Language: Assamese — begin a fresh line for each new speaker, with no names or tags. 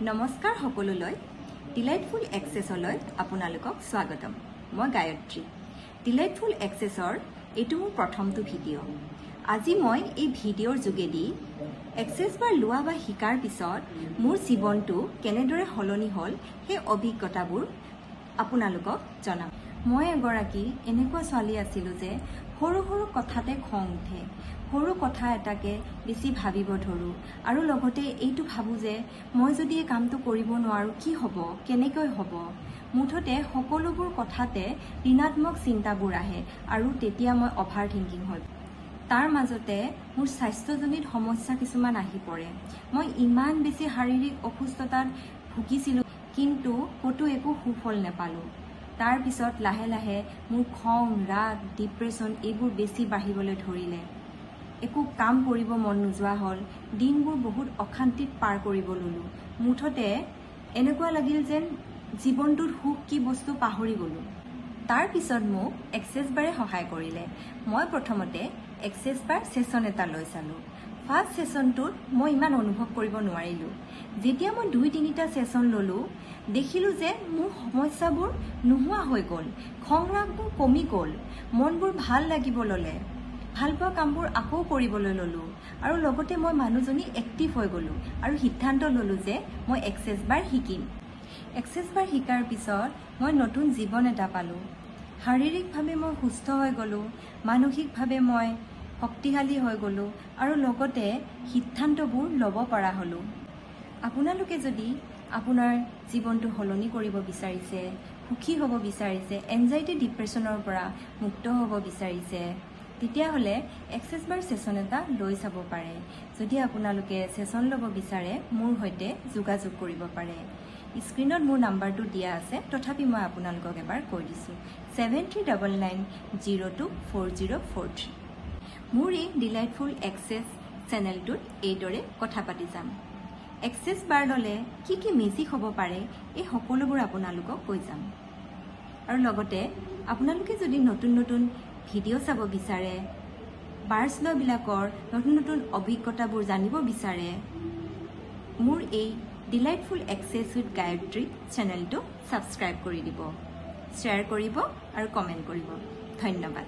নমস্কাৰ সকলোলৈ ডিলাইটফুল এক্সেছলৈ আপোনালোকক স্বাগতম। মই গায়ত্ৰী। ডিলাইটফুল এক্সেছৰ এইটো মোৰ প্ৰথমটো ভিডিঅ'। আজি মই এই ভিডিঅ'ৰ যোগেদি এক্সেছ বাৰ লোৱা বা শিকাৰ পিছত মোৰ জীৱনটো কেনেদৰে সলনি হ'ল সেই অভিজ্ঞতাবোৰ আপোনালোকক জনাম। মই এগৰাকী এনেকুৱা ছোৱালী আছিলোঁ যে সৰু সৰু কথাতে খং উঠে, সৰু কথা এটাকে বেছি ভাবিব ধৰোঁ আৰু লগতে এইটো ভাবোঁ যে মই যদি এই কামটো কৰিব নোৱাৰোঁ কি হ'ব, কেনেকৈ হ'ব। মুঠতে সকলোবোৰ কথাতে ঋণাত্মক চিন্তাবোৰ আহে আৰু তেতিয়া মই অভাৰ থিংকিং হয়। তাৰ মাজতে মোৰ স্বাস্থ্যজনিত সমস্যা কিছুমান আহি পৰে। মই ইমান বেছি শাৰীৰিক অসুস্থতাত ভুগিছিলোঁ, কিন্তু ক'তো একো সুফল নাপালোঁ। তাৰ পিছত লাহে লাহে মোৰ খং, ৰাগ, ডিপ্ৰেশ্যন এইবোৰ বেছি বাঢ়িবলৈ ধৰিলে। একো কাম কৰিব মন নোযোৱা হ'ল, দিনবোৰ বহুত অশান্তিত পাৰ কৰিব ল'লোঁ। মুঠতে এনেকুৱা লাগিল যেন জীৱনটোত সুখ কি বস্তু পাহৰি গ'লোঁ। তাৰ পিছত মোক এক্সেছ বাৰে সহায় কৰিলে। মই প্ৰথমতে এক্সেছ বাৰ ছেশ্যন এটা লৈ চালোঁ। ফাৰ্ষ্ট ছেশ্যনটোত মই ইমান অনুভৱ কৰিব নোৱাৰিলোঁ। যেতিয়া মই 2-3টা ছেশ্যন ল'লোঁ, দেখিলোঁ যে মোৰ সমস্যাবোৰ নোহোৱা হৈ গ'ল, খং ৰাগবোৰ কমি গ'ল, মনবোৰ ভাল লাগিব ল'লে, ভালপোৱা কামবোৰ আকৌ কৰিবলৈ ল'লোঁ আৰু লগতে মই মানুহজনী এক্টিভ হৈ গ'লোঁ আৰু সিদ্ধান্ত ল'লোঁ যে মই এক্সেছ বাৰ শিকিম। এক্সেছ বাৰ শিকাৰ পিছত মই নতুন জীৱন এটা পালোঁ। শাৰীৰিকভাৱে মই সুস্থ হৈ গ'লোঁ, মানসিকভাৱে মই শক্তিশালী হৈ গ'লোঁ আৰু লগতে সিদ্ধান্তবোৰ ল'ব পৰা হ'লোঁ। আপোনালোকে যদি আপোনাৰ জীৱনটো সলনি কৰিব বিচাৰিছে, সুখী হ'ব বিচাৰিছে, এনজাইটি ডিপ্ৰেশ্যনৰ পৰা মুক্ত হ'ব বিচাৰিছে, তেতিয়াহ'লে এক্সেছ বাৰ ছেশ্যন এটা লৈ চাব পাৰে। যদি আপোনালোকে ছেশ্যন ল'ব বিচাৰে মোৰ সৈতে যোগাযোগ কৰিব পাৰে। স্ক্ৰীণত মোৰ নাম্বাৰটো দিয়া আছে, তথাপি মই আপোনালোকক এবাৰ কৈ দিছোঁ 7399024043। মোৰ এই ডিলাইটফুল এক্সেছ চেনেলটোত এইদৰে কথা পাতি যাম। এক্সেছ বাৰ ল'লে কি কি মেজিক হ'ব পাৰে এই সকলোবোৰ আপোনালোকক কৈ যাম। আৰু লগতে আপোনালোকে যদি নতুন নতুন ভিডিঅ' চাব বিচাৰে, বাৰ্ছ লোৱাবিলাকৰ নতুন নতুন অভিজ্ঞতাবোৰ জানিব বিচাৰে, মোৰ এই ডিলাইটফুল এক্সেছ উইথ গায়ত্ৰী চেনেলটো ছাবস্ক্ৰাইব কৰি দিব, শ্বেয়াৰ কৰিব আৰু কমেণ্ট কৰিব। ধন্যবাদ।